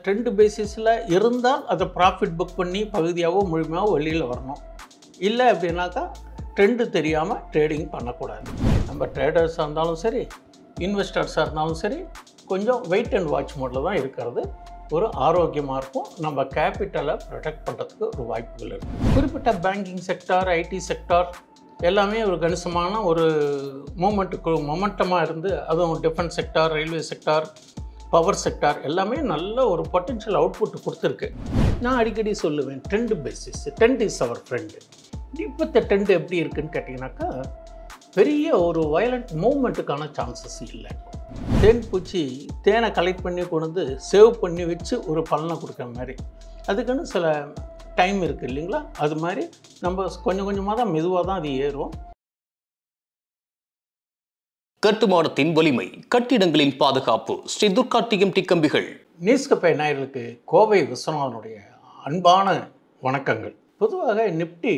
Trend பேசிஸில் இருந்தால் அதை ப்ராஃபிட் புக் பண்ணி பகுதியாகவோ முழுமையாகவோ வெளியில் வரணும். இல்லை அப்படின்னாக்கா ட்ரெண்டு தெரியாமல் ட்ரேடிங் பண்ணக்கூடாது. நம்ம ட்ரேடர்ஸாக இருந்தாலும் சரி, இன்வெஸ்டர்ஸாக இருந்தாலும் சரி, கொஞ்சம் வெயிட் அண்ட் வாட்ச் மோடில் தான் இருக்கிறது ஒரு ஆரோக்கியமாக இருக்கும். நம்ம கேபிட்டலை ப்ரொடெக்ட் பண்ணுறதுக்கு ஒரு வாய்ப்புகள் இருக்குது. குறிப்பிட்ட பேங்கிங் செக்டார், ஐடி செக்டார் எல்லாமே ஒரு கணிசமான ஒரு மொமெண்டமாக இருந்து, அதுவும் defence sector, railway sector, power sector எல்லாமே நல்ல ஒரு பொட்டென்ஷியல் அவுட்புட் கொடுத்துருக்கு. நான் அடிக்கடி சொல்லுவேன், trend basis, trend is our friend. இப்போத்த ட்ரெண்ட் எப்படி இருக்குன்னு கேட்டிங்கனாக்கா, பெரிய ஒரு வயலண்ட் மூவ்மெண்ட்டுக்கான சான்சஸ் இல்லை. தேன் பூச்சி தேனை கலெக்ட் பண்ணி கொண்டு வந்து சேவ் பண்ணி வச்சு ஒரு பலனை கொடுக்குற மாதிரி, அதுக்குன்னு சில டைம் இருக்குது இல்லைங்களா? அது மாதிரி நம்ம கொஞ்சம் கொஞ்சமாக தான், மெதுவாக தான் அது ஏறும். கட்டுமானத்தின் வலிமை, கட்டிடங்களின் பாதுகாப்பு. ஸ்ரீ துர்கா டிஎம்டி கம்பிகள். நியூஸ்கப்பை நாயர்களுக்கு கோவை விஸ்வநாதனுடைய அன்பான வணக்கங்கள். பொதுவாக நிப்டி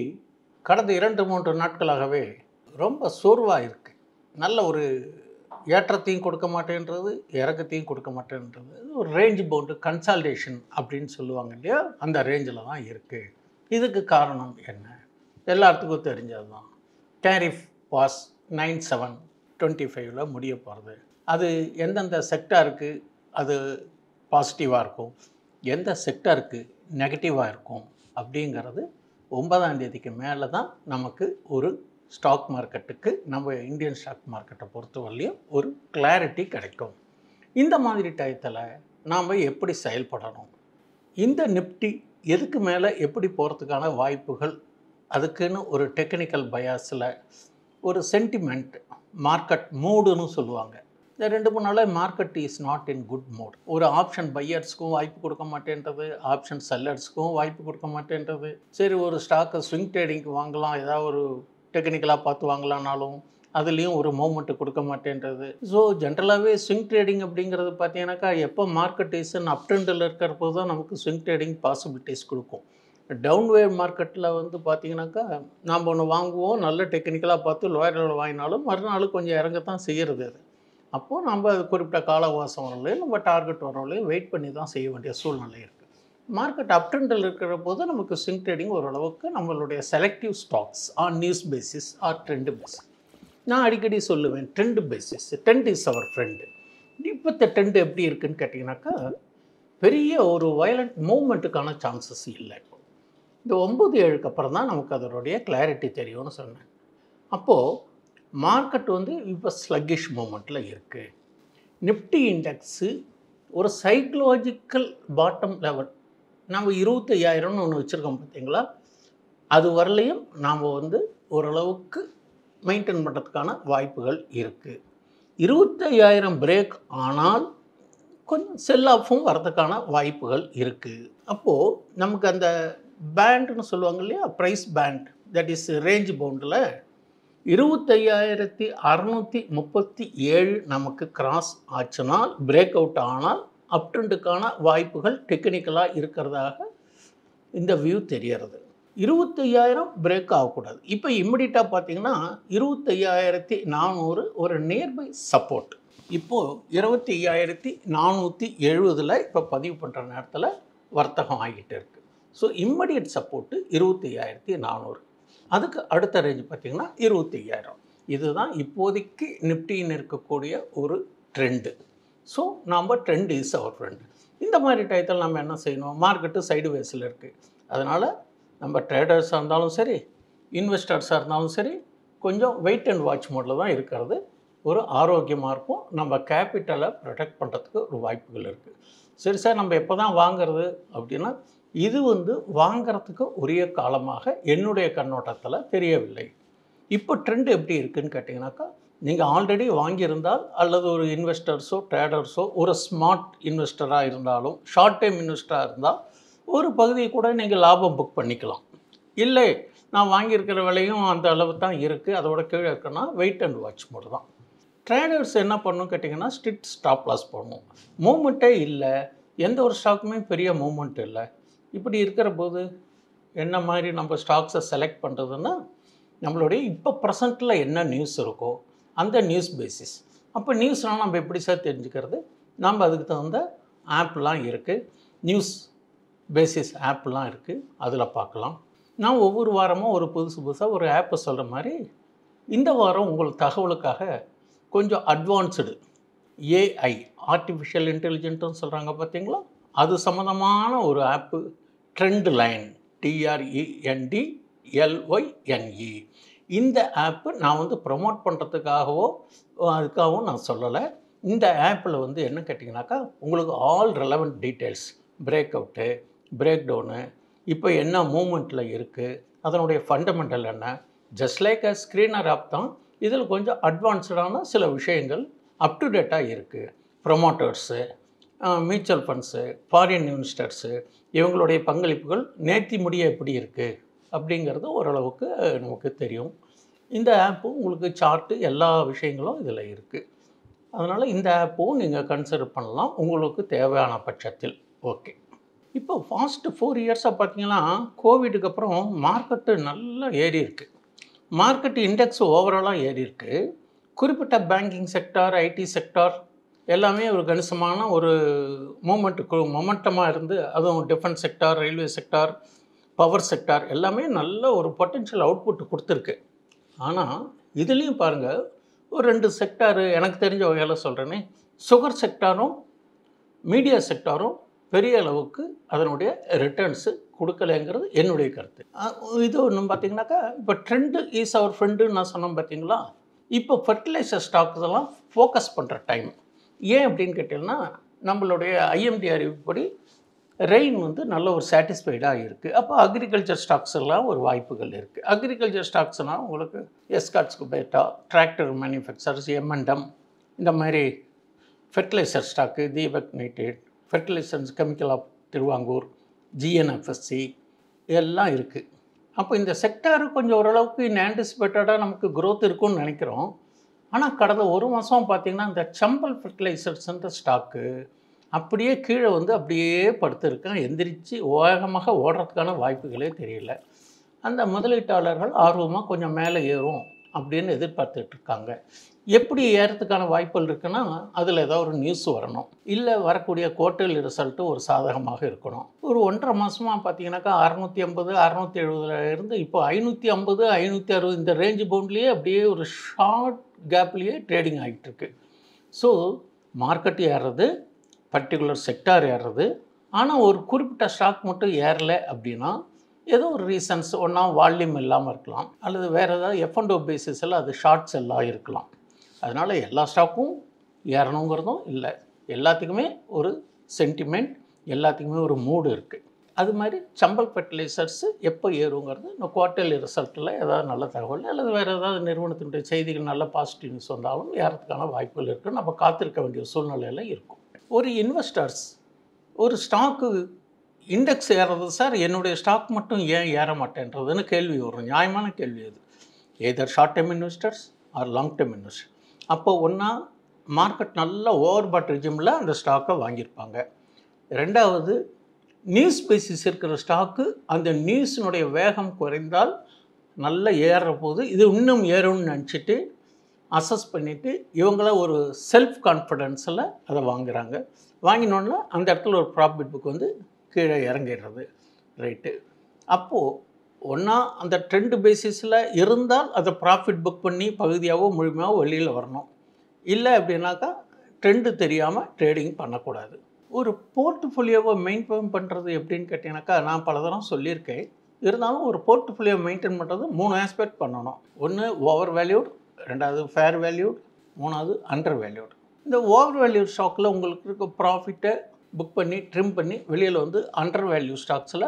கடந்த 2-3 நாட்களாகவே ரொம்ப சோர்வாக இருக்குது. நல்ல ஒரு ஏற்றத்தையும் கொடுக்க மாட்டேன்றது, இறக்கத்தையும் கொடுக்க மாட்டேன்றது. ஒரு ரேஞ்ச் பவுண்டு கன்சால்டேஷன் அப்படின்னு சொல்லுவாங்க இல்லையா, அந்த ரேஞ்சில் தான் இருக்குது. இதுக்கு காரணம் என்ன? எல்லாத்துக்கும் தெரிஞ்சது தான். டேரிஃப் பாஸ் 9/7/25 முடிய போகிறது. அது எந்தெந்த செக்டாருக்கு அது பாசிட்டிவாக இருக்கும், எந்த செக்டாருக்கு நெகட்டிவாக இருக்கும் அப்படிங்கிறது 9ஆம் தேதிக்கு மேலே தான் நமக்கு ஒரு ஸ்டாக் மார்க்கெட்டுக்கு, நம்ம இந்தியன் ஸ்டாக் மார்க்கெட்டை பொறுத்தவரையிலையும் ஒரு கிளாரிட்டி கிடைக்கும். இந்த மாதிரி டயத்தில் நாம் எப்படி செயல்படணும், இந்த நிப்டி எதுக்கு மேலே எப்படி போகிறதுக்கான வாய்ப்புகள், அதுக்குன்னு ஒரு டெக்னிக்கல் பயாஸில் ஒரு சென்டிமெண்ட், மார்க்கெட் மூடுன்னு சொல்லுவாங்க. இந்த 2-3 நாளாக market is not in good mood. ஒரு ஆப்ஷன் பையர்ஸ்க்கும் வாய்ப்பு கொடுக்க மாட்டேன்றது, ஆப்ஷன் செல்லர்ஸ்க்கும் வாய்ப்பு கொடுக்க மாட்டேன்றது. சரி, ஒரு ஸ்டாக்கை ஸ்விங் ட்ரேடிங்க்கு வாங்கலாம், ஏதாவது ஒரு டெக்னிக்கலாக பார்த்து வாங்கலான்னாலும் அதுலேயும் ஒரு மூமெண்ட்டு கொடுக்க மாட்டேன்றது. ஸோ ஜென்ரலாகவே ஸ்விங் ட்ரேடிங் அப்படிங்கிறது பார்த்தீங்கன்னாக்கா, எப்போ மார்க்கெட் இஸ் அப் ட்ரெண்டில் இருக்கிறப்போ தான் நமக்கு ஸ்விங் ட்ரேடிங் பாசிபிலிட்டிஸ் கொடுக்கும். டவுன் வேவ் மார்க்கெட்டில் வந்து பார்த்திங்கனாக்கா, நாம் ஒன்று வாங்குவோம், நல்ல டெக்னிக்கலாக பார்த்து லோயர் லெவலில் வாங்கினாலும் மறுநாள் கொஞ்சம் இறங்கத்தான் செய்கிறது. அது அப்போது நம்ம அது குறிப்பிட்ட காலவாசம் வரலையும் நம்ம டார்கெட் வரலையும் வெயிட் பண்ணி தான் செய்ய வேண்டிய சூழ்நிலை இருக்குது. மார்க்கெட் அப் ட்ரெண்டில் இருக்கிற போது நமக்கு ஸ்விங் ட்ரேடிங் ஓரளவுக்கு நம்மளுடைய selective stocks on news basis or trend basis. நான் அடிக்கடி சொல்லுவேன், trend basis, trend is our friend. இப்போத்த ட்ரெண்ட் எப்படி இருக்குதுன்னு கேட்டிங்கனாக்கா, பெரிய ஒரு வயலண்ட் மூவ்மெண்ட்டுக்கான சான்சஸ் இல்லை. இந்த 9/7க்கு அப்புறம் தான் நமக்கு அதனுடைய கிளாரிட்டி தெரியும்னு சொன்னேன். அப்போது மார்க்கெட் வந்து இப்போ ஸ்லக்கிஷ் மூமெண்ட்டில் இருக்குது. நிப்டி இண்டெக்ஸு ஒரு சைக்கலாஜிக்கல் பாட்டம் லெவல், நம்ம 25,000ன்னு ஒன்று வச்சுருக்கோம் பார்த்தீங்களா, அது வரலையும் நாம் வந்து ஓரளவுக்கு மெயின்டைன் பண்ணுறதுக்கான வாய்ப்புகள் இருக்குது. 25,000 பிரேக் ஆனால் கொஞ்சம் செல் ஆஃபும் வரதுக்கான வாய்ப்புகள் இருக்குது. அப்போது நமக்கு அந்த பேண்டுன்னு சொல்லுவாங்க இல்லையா, price band, that is range பவுண்டில் 25,637 நமக்கு கிராஸ் ஆச்சுனால், பிரேக் அவுட் ஆனால் அப் ட்ரெண்டுக்கான வாய்ப்புகள் டெக்னிக்கலாக இருக்கிறதாக இந்த வியூ தெரியறது. 25,000 பிரேக் ஆகக்கூடாது. இப்போ இம்மிடியட்டாக பார்த்தீங்கன்னா 25,400 ஒரு நியர்பை சப்போர்ட். இப்போது 25,470 இப்போ பதிவு பண்ணுற நேரத்தில் வர்த்தகம் ஆகிட்டு இருக்குது. So immediate support 25,400. அதுக்கு அடுத்த ரேஞ்ச் பார்த்திங்கன்னா 25,000. இதுதான் இப்போதைக்கு நிப்டின்னு இருக்கக்கூடிய ஒரு ட்ரெண்டு. ஸோ நாம் ட்ரெண்ட் இஸ் அவர் ஃப்ரெண்டு. இந்த மாதிரி டயத்தில் நம்ம என்ன செய்யணும்? மார்க்கெட்டு சைடு வேஸில் இருக்குது. அதனால் நம்ம ட்ரேடர்ஸாக இருந்தாலும் சரி, இன்வெஸ்டர்ஸாக இருந்தாலும் சரி, கொஞ்சம் வெயிட் அண்ட் வாட்ச் மோடில் தான் இருக்கிறது ஒரு ஆரோக்கியமாக இருக்கும். நம்ம கேபிட்டலை ப்ரொடெக்ட் பண்ணுறதுக்கு ஒரு வாய்ப்புகள் இருக்குது. சரி சார், நம்ம எப்போ தான் வாங்கிறது அப்படின்னா, இது வந்து வாங்கிறதுக்கு உரிய காலமாக என்னுடைய கண்ணோட்டத்தில் தெரியவில்லை. இப்போ ட்ரெண்ட் எப்படி இருக்குதுன்னு கேட்டிங்கனாக்கா, நீங்கள் ஆல்ரெடி வாங்கியிருந்தால் அல்லது ஒரு இன்வெஸ்டர்ஸோ ட்ரேடர்ஸோ ஒரு ஸ்மார்ட் இன்வெஸ்டராக இருந்தாலும், ஷார்ட் டைம் இன்வெஸ்டராக இருந்தால் ஒரு பகுதியை கூட நீங்கள் லாபம் புக் பண்ணிக்கலாம். இல்லை, நான் வாங்கியிருக்கிற விலையும் அந்த அளவு தான் இருக்குது, அதோட கீழே இருக்குன்னா வெயிட் அண்ட் வாட்ச் மோடு தான். ட்ரேடர்ஸ் என்ன பண்ணணும் கேட்டிங்கன்னா, ஸ்ட்ரிக்ட் ஸ்டாப் லாஸ் போடணும். மூமெண்ட்டே இல்லை, எந்த ஒரு ஸ்டாக்குமே பெரிய மூமெண்ட் இல்லை. இப்படி இருக்கிற போது என்ன மாதிரி நம்ம ஸ்டாக்ஸை செலக்ட் பண்ணுறதுன்னா, நம்மளுடைய இப்போ ப்ரெசண்ட்டில் என்ன நியூஸ் இருக்கோ அந்த நியூஸ் பேசிஸ். அப்போ நியூஸ்னால் நம்ம எப்படி சார் தெரிஞ்சுக்கிறது? நம்ம அதுக்கு தகுந்த ஆப்லாம் இருக்குது. நியூஸ் பேசிஸ் ஆப்லாம் இருக்குது, அதில் பார்க்கலாம். நான் ஒவ்வொரு வாரமும் ஒரு புதுசாக ஒரு ஆப்பை சொல்கிற மாதிரி இந்த வாரம் உங்கள் தகவலுக்காக கொஞ்சம் அட்வான்ஸ்டு ஏஐ ஆர்டிஃபிஷியல் இன்டெலிஜென்ட்னு சொல்கிறாங்க பார்த்தீங்களா, அது சம்மந்தமான ஒரு ஆப்பு ட்ரெண்ட் லைன் TRENDLYNE. இந்த ஆப்பு நான் வந்து ப்ரமோட் பண்ணுறதுக்காகவோ அதுக்காகவும் நான் சொல்லலை. இந்த ஆப்பில் வந்து என்ன கேட்டிங்கனாக்கா உங்களுக்கு all relevant details, break out, break down, இப்போ என்ன மூமெண்ட்டில் இருக்குது, அதனுடைய ஃபண்டமெண்டல் என்ன, just like a screener app தான். இதில் கொஞ்சம் அட்வான்ஸ்டான சில விஷயங்கள் அப் டு டேட்டாக இருக்குது. Promoters, mutual funds, foreign investors, இவங்களுடைய பங்களிப்புகள் நேர்த்தி முடிய எப்படி இருக்குது அப்படிங்கிறது ஓரளவுக்கு நமக்கு தெரியும். இந்த ஆப்பும் உங்களுக்கு சார்ட்டு எல்லா விஷயங்களும் இதில் இருக்குது. அதனால் இந்த ஆப்பும் நீங்கள் கன்சிடர் பண்ணலாம் உங்களுக்கு தேவையான பட்சத்தில். ஓகே, இப்போ ஃபாஸ்ட்டு 4 இயர்ஸாக பார்த்தீங்கன்னா கோவிடுக்கு அப்புறம் மார்க்கெட்டு நல்லா ஏறி இருக்குது. மார்க்கெட் இண்டெக்ஸ் ஓவராலாக ஏறி இருக்குது. குறிப்பிட்ட பேங்கிங் செக்டார், ஐடி செக்டார் எல்லாமே ஒரு கணிசமான ஒரு மொமெண்டமாக இருந்து, அதுவும் defence sector, railway sector, power sector எல்லாமே நல்ல ஒரு பொட்டென்ஷியல் அவுட்புட் கொடுத்துருக்கு. ஆனால் இதுலேயும் பாருங்கள், ஒரு 2 செக்டாரு எனக்கு தெரிஞ்ச வகையில் சொல்கிறேனே, சுகர் செக்டாரும் மீடியா செக்டாரும் பெரிய அளவுக்கு அதனுடைய ரிட்டர்ன்ஸு கொடுக்கலைங்கிறது என்னுடைய கருத்து. இது ஒன்று பார்த்தீங்கன்னாக்கா, இப்போ ட்ரெண்டு இஸ் அவர் ஃப்ரெண்டுன்னு நான் சொன்னேன் பார்த்தீங்களா, இப்போ ஃபர்டிலைசர் ஸ்டாக்ஸ் எல்லாம் ஃபோக்கஸ் பண்ணுற டைம். ஏன் அப்படின்னு கேட்டிங்கன்னா, நம்மளுடைய ஐஎம்டி அறிவுப்படி ரெயின் வந்து நல்ல ஒரு சாட்டிஸ்ஃபைடாக இருக்குது. அப்போ அக்ரிகல்ச்சர் ஸ்டாக்ஸ் எல்லாம் ஒரு வாய்ப்புகள் இருக்குது. அக்ரிகல்ச்சர் ஸ்டாக்ஸ்னால் உங்களுக்கு எஸ்கார்ட்ஸ்க்கு பேட்டா, டிராக்டர் மேனுஃபேக்சர்ஸ், எம்என்டம், இந்த மாதிரி fertiliser stock, Deepak nitrate, fertilisers chemical of Travancore, GNFSC இதெல்லாம் இருக்குது. அப்போ இந்த செக்டார் கொஞ்சம் ஓரளவுக்கு ஆன்டிசிபேட்டடாக நமக்கு க்ரோத் இருக்குன்னு நினைக்கிறோம். ஆனால் கடந்த ஒரு மாதம் பார்த்திங்கன்னா இந்த சம்பல் ஃபெர்டிலைசர்ஸ்ன்ற ஸ்டாக்கு அப்படியே கீழே வந்து அப்படியே படுத்துருக்கேன். எந்திரிச்சு வேகமாக ஓடுறதுக்கான வாய்ப்புகளே தெரியல. அந்த முதலீட்டாளர்கள் ஆர்வமாக கொஞ்சம் மேலே ஏறும் அப்படின்னு எதிர்பார்த்துட்ருக்காங்க. எப்படி ஏறத்துக்கான வாய்ப்புகள் இருக்குன்னா, அதில் ஏதாவது ஒரு நியூஸ் வரணும், இல்லை வரக்கூடிய குவார்ட்டர்லி ரிசல்ட்டு ஒரு சாதகமாக இருக்கணும். ஒரு 1.5 மாதமாக பார்த்தீங்கன்னாக்கா 650, 670 இருந்து இப்போ 550, 560 இந்த ரேஞ்சு பவுண்ட்லேயே அப்படியே ஒரு ஷார்ட் கேப்லேயே ட்ரேடிங் ஆகிட்டுருக்கு. ஸோ மார்க்கெட் ஏறுறது, பர்டிகுலர் செக்டார் ஏறுறது. ஆனால் ஒரு குறிப்பிட்ட ஸ்டாக் மட்டும் ஏறலை அப்படின்னா ஏதோ ஒரு ரீசன்ஸ், ஒன்றா வால்யூம் இல்லாமல் இருக்கலாம், அல்லது வேறு ஏதாவது எஃப்என்டோ பேசிஸில் அது ஷார்ட் செல்லாக இருக்கலாம். அதனால் எல்லா ஸ்டாக்கும் ஏறணுங்கிறதும் இல்லை. எல்லாத்துக்குமே ஒரு சென்டிமெண்ட், எல்லாத்துக்குமே ஒரு மூடு இருக்குது. அது மாதிரி சம்பல் ஃபெர்டிலைசர்ஸு எப்போ ஏறுங்கிறது இந்த குவார்ட்டர்லி ரிசல்ட்டில் ஏதாவது நல்ல தகவல் அல்லது வேறு ஏதாவது நிறுவனத்தினுடைய செய்திகள் நல்ல பாசிட்டிவ் நியூஸ் வந்தாலும் ஏறதுக்கான வாய்ப்புகள் இருக்குது. நம்ம காத்திருக்க வேண்டிய சூழ்நிலையில் இருக்கும். ஒரு இன்வெஸ்டர்ஸ் ஒரு ஸ்டாக்கு இண்டெக்ஸ் ஏறுறது, சார் என்னுடைய ஸ்டாக் மட்டும் ஏன் ஏற மாட்டேன்றதுன்னு கேள்வி வரும். நியாயமான கேள்வி அது. Either short time investors or long time investor. அப்போ ஒன்றா மார்க்கெட் நல்ல ஓவர் பாட் ரெஜிமில் அந்த ஸ்டாக்கை வாங்கியிருப்பாங்க. ரெண்டாவது, நியூஸ் பேசிஸ் இருக்கிற ஸ்டாக்கு அந்த நியூஸினுடைய வேகம் குறைந்தால் நல்ல ஏறுற போது இது இன்னும் ஏறும்னு நினச்சிட்டு அசஸ் பண்ணிவிட்டு இவங்கள ஒரு செல்ஃப் கான்ஃபிடென்ஸில் அதை வாங்குகிறாங்க. வாங்கினோன்னா அந்த இடத்துல ஒரு ப்ராஃபிட் புக் வந்து கீழே இறங்கிடுறது. ரைட்டு. அப்போது ஒன்றா அந்த ட்ரெண்ட் பேசிஸில் இருந்தால் அதை ப்ராஃபிட் புக் பண்ணி பகுதியாகவோ முழுமையாகவோ வெளியில் வரணும். இல்லை அப்படின்னாக்கா ட்ரெண்டு தெரியாமல் ட்ரேடிங் பண்ணக்கூடாது. ஒரு போர்ட்ஃபோலியோவை மெயின்டைன் பண்ணுறது எப்படின்னு கேட்டிங்கனாக்கா, நான் பல தரம் சொல்லியிருக்கேன். இருந்தாலும் ஒரு போர்ட்ஃபோலியோ மெயின்டைன் பண்ணுறது 3 ஆஸ்பெக்ட் பண்ணணும். ஒன்று ஓவர் வேல்யூட், ரெண்டாவது ஃபேர் வேல்யூட், மூணாவது அண்டர் வேல்யூட். இந்த ஓவர் வேல்யூ ஸ்டாக்கில் உங்களுக்கு இருக்க ப்ராஃபிட்டை புக் பண்ணி ட்ரிம் பண்ணி வெளியில் வந்து அண்டர் வேல்யூ ஸ்டாக்ஸில்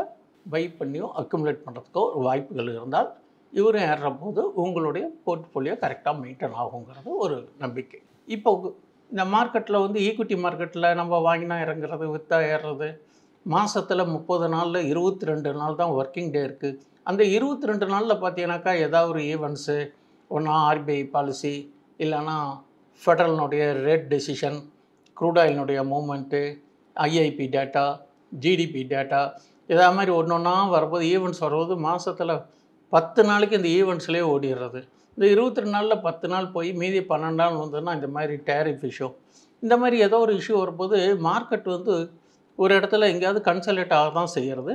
பை பண்ணியோ அக்குமுலேட் பண்ணுறதுக்கோ ஒரு வாய்ப்புகள் இருந்தால் இவரும் ஏறுற போது உங்களுடைய போர்ட்ஃபோலியோ கரெக்டாக மெயின்டைன் ஆகுங்கிறது ஒரு நம்பிக்கை. இப்போ இந்த மார்க்கெட்டில் வந்து ஈக்விட்டி மார்க்கெட்டில் நம்ம வாங்கினா இறங்குறது, விற்றா ஏறுறது, மாதத்தில் 30 நாளில் 22 நாள் தான் ஒர்க்கிங் டே இருக்குது. அந்த 22 நாளில் பார்த்தீங்கன்னாக்கா ஏதாவது ஒரு ஈவெண்ட்ஸு, ஒன்றா ஆர்பிஐ பாலிசி, இல்லைன்னா ஃபெடரல்னுடைய ரேட் டெசிஷன், க்ரூட் ஆயிலினுடைய movement, IIP data, GDP data, இதே மாதிரி ஒன்று ஒன்றா வரும்போது ஈவெண்ட்ஸ் வரும்போது மாதத்தில் 10 நாளைக்கு இந்த ஈவெண்ட்ஸ்லேயே ஓடிடுறது. இந்த 22 நாளில் 10 நாள் போய் மீதி 12 நாள் வந்ததுன்னா இந்த மாதிரி டேரிஃப் இஷ்யூ, இந்த மாதிரி ஏதோ ஒரு இஷ்யூ வரும்போது மார்க்கெட் வந்து ஒரு இடத்துல எங்கேயாவது கன்சல்டேட் ஆக தான் செய்கிறது,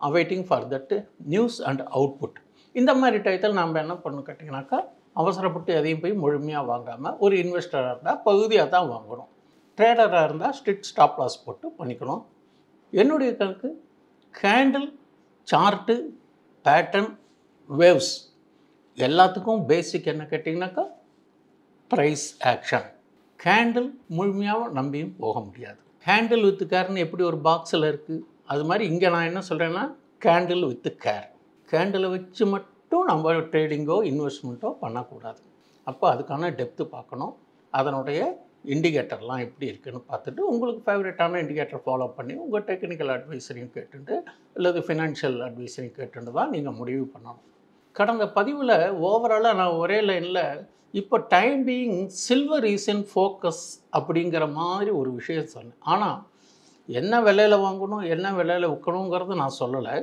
awaiting for that news and output. இந்த மாதிரி டயத்தில் நாம் என்ன பண்ணணும் கேட்டிங்கனாக்கா, அவசரப்பட்டு எதையும் போய் முழுமையாக வாங்காமல், ஒரு இன்வெஸ்டராக இருந்தால் பகுதியாக தான் வாங்கணும். ட்ரேடராக இருந்தால் ஸ்ட்ரிக்ட் ஸ்டாப் லாஸ் போட்டு பண்ணிக்கணும். என்னுடைய கணக்கு கேண்டில், சார்ட்டு, பேட்டர்ன், வேவ்ஸ் எல்லாத்துக்கும் பேசிக் என்ன கேட்டிங்கனாக்கா ப்ரைஸ் ஆக்ஷன். கேண்டில் முழுமையாக நம்பியும் போக முடியாது. கேண்டில் வித் கேர்னு எப்படி ஒரு பாக்ஸில் இருக்குது, அது மாதிரி இங்கே நான் என்ன சொல்கிறேன்னா கேண்டில் வித் கேர். கேண்டிலை வச்சு மட்டும் நம்ம ட்ரேடிங்கோ இன்வெஸ்ட்மெண்ட்டோ பண்ணக்கூடாது. அப்போ அதுக்கான டெப்த்து பார்க்கணும். அதனுடைய இண்டிகேட்டர்லாம் எப்படி இருக்குதுன்னு பார்த்துட்டு உங்களுக்கு ஃபேவரட்டான இண்டிகேட்டர் ஃபாலோ பண்ணி உங்கள் டெக்னிக்கல் அட்வைஸரையும் கேட்டுட்டு அல்லது ஃபினான்ஷியல் அட்வைஸரையும் கேட்டுட்டு தான் நீங்கள் முடிவு பண்ணணும். கடந்த பதிவில் ஓவராலாக நான் ஒரே லைனில் இப்போ time being silver is in focus அப்படிங்கிற மாதிரி ஒரு விஷயம் சொன்னேன். ஆனால் என்ன விலையில் வாங்கணும் என்ன விலையில் விற்கணுங்கிறது நான் சொல்லலை.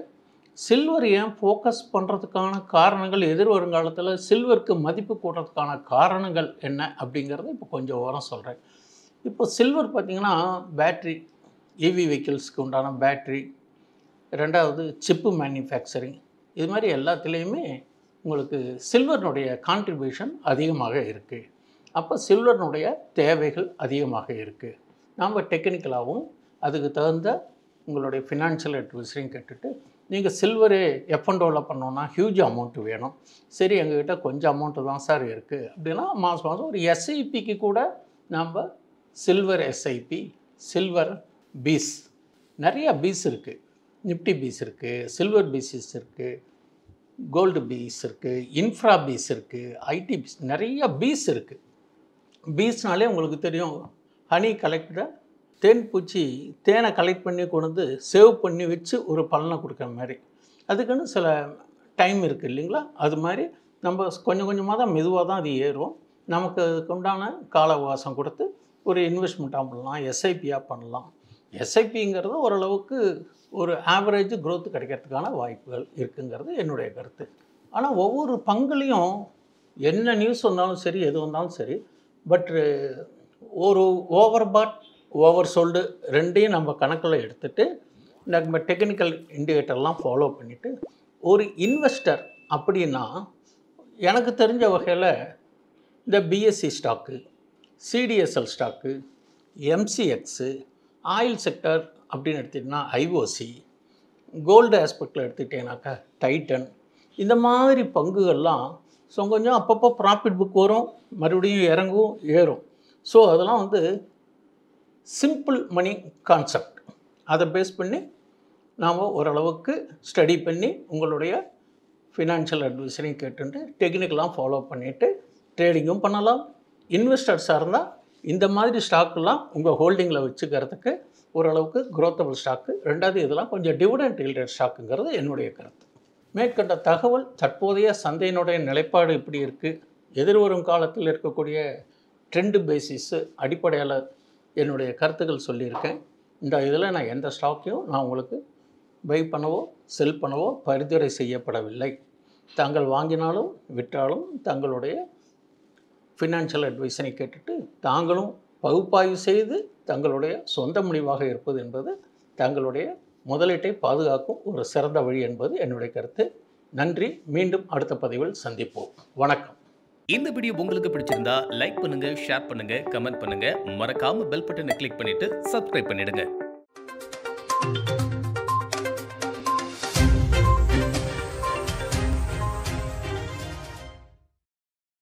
சில்வர் ஏன் ஃபோக்கஸ் பண்ணுறதுக்கான காரணங்கள், எதிர்வருங்காலத்தில் சில்வருக்கு மதிப்பு கூட்டுறதுக்கான காரணங்கள் என்ன அப்படிங்கிறத இப்போ கொஞ்சம் ஓரம் சொல்கிறேன். இப்போ சில்வர் பார்த்திங்கன்னா பேட்ரி, இவி வெஹிக்கிள்ஸ்க்கு உண்டான பேட்ரி, ரெண்டாவது சிப்பு மேனுஃபேக்சரிங், இது மாதிரி எல்லாத்துலேயுமே உங்களுக்கு சில்வர்னுடைய கான்ட்ரிபியூஷன் அதிகமாக இருக்குது. அப்போ சில்வர்னுடைய தேவைகள் அதிகமாக இருக்குது. நாம் டெக்னிக்கலாகவும் அதுக்கு தகுந்த உங்களுடைய ஃபினான்ஷியல் அட்வைஸரையும் கேட்டுட்டு, நீங்கள் சில்வரு எஃப்என்டோவில் பண்ணோன்னா ஹியூஜ் அமௌண்ட்டு வேணும். சரி, எங்ககிட்ட கொஞ்சம் அமௌண்ட்டு தான் சார் இருக்குது அப்படின்னா மாதம் மாதம் ஒரு எஸ்ஐபிக்கு கூட நம்ம சில்வர் எஸ்ஐபி, சில்வர் பீஸ், நிறைய பீஸ் இருக்குது. நிஃப்டி பீஸ் இருக்குது, சில்வர் பீஸஸ் இருக்குது, கோல்டு பீஸ் இருக்குது, இன்ஃப்ரா பீஸ் இருக்குது, ஐடி பீஸ், நிறைய பீஸ் இருக்குது. பீஸ்னாலே உங்களுக்கு தெரியும், ஹனி கலெக்டரை தேன் பூச்சி தேனை கலெக்ட் பண்ணி கொண்டு வந்து சேவ் பண்ணி வச்சு ஒரு பலனை கொடுக்குற மாதிரி. அதுக்குன்னு சில டைம் இருக்குது இல்லைங்களா? அது மாதிரி நம்ம கொஞ்சம் கொஞ்சமாக தான், மெதுவாக தான் அது ஏறும். நமக்கு அதுக்கு உண்டான கால அவகாசம் கொடுத்து ஒரு இன்வெஸ்ட்மெண்ட்டாக பண்ணலாம், எஸ்ஐபியாக பண்ணலாம். எஸ்ஐபிங்கிறது ஓரளவுக்கு ஒரு ஆவரேஜ் growth கிடைக்கிறதுக்கான வாய்ப்புகள் இருக்குங்கிறது என்னுடைய கருத்து. ஆனால் ஒவ்வொரு பங்குலேயும் என்ன நியூஸ் வந்தாலும் சரி, எது வந்தாலும் சரி, பட்டு ஒரு ஓவர் பாட் ஓவர் சோல்டு ரெண்டையும் நம்ம கணக்கில் எடுத்துகிட்டு நம்ம டெக்னிக்கல் இண்டிகேட்டர்லாம் ஃபாலோ பண்ணிவிட்டு ஒரு இன்வெஸ்டர் அப்படின்னா எனக்கு தெரிஞ்ச வகையில் இந்த BSE stock, CDSL stock, MCX, oil sector அப்படின்னு எடுத்துக்கிட்டோன்னா ஐஓசி, கோல்டு ஆஸ்பெக்டில் எடுத்துக்கிட்டேனாக்கா டைட்டன், இந்த மாதிரி பங்குகள்லாம் கொஞ்சம் அப்பப்போ ப்ராஃபிட் புக் வரும், மறுபடியும் இறங்கும் ஏறும். ஸோ அதெல்லாம் வந்து சிம்பிள் மணி கான்செப்ட். அதை பேஸ் பண்ணி நாம் ஓரளவுக்கு ஸ்டடி பண்ணி உங்களுடைய ஃபினான்ஷியல் அட்வைஸரையும் கேட்டுட்டு டெக்னிக்கெலாம் ஃபாலோ பண்ணிவிட்டு ட்ரேடிங்கும் பண்ணலாம். இன்வெஸ்டர்ஸாக இருந்தால் இந்த மாதிரி ஸ்டாக்கெலாம் உங்கள் ஹோல்டிங்கில் வச்சுக்கிறதுக்கு ஓரளவுக்கு growthable ஸ்டாக்கு. ரெண்டாவது இதெல்லாம் கொஞ்சம் டிவிடெண்ட் ஈல்டட் ஸ்டாக்குங்கிறது என்னுடைய கருத்து. மேற்கண்ட தகவல் தற்போதைய சந்தையினுடைய நிலைப்பாடு இப்படி இருக்குது, எதிர்வரும் காலத்தில் இருக்கக்கூடிய ட்ரெண்டு பேசிஸு அடிப்படையில் என்னுடைய கருத்துக்கள் சொல்லியிருக்கேன். இந்த இதில் நான் எந்த ஸ்டாக்கையும் நான் உங்களுக்கு பை பண்ணவோ செல் பண்ணவோ பரிந்துரை செய்யப்படவில்லை. தாங்கள் வாங்கினாலும் விற்றாலும் தங்களுடைய ஃபினான்ஷியல் அட்வைஸனை கேட்டுட்டு தாங்களும் பகுப்பாய்வு செய்து தங்களுடைய சொந்த முடிவாக இருப்பது என்பது தங்களுடைய முதலீட்டை பாதுகாக்கும் ஒரு சிறந்த வழி என்பது என்னுடைய கருத்து. நன்றி. மீண்டும் அடுத்த பதிவில் சந்திப்போம். வணக்கம். இந்த வீடியோ உங்களுக்கு பிடிச்சிருந்தா லைக் பண்ணுங்க, ஷேர் பண்ணுங்க, கமெண்ட் பண்ணுங்க. மறக்காம பெல் பட்டனை கிளிக் பண்ணிட்டு சப்ஸ்கிரைப் பண்ணிடுங்க.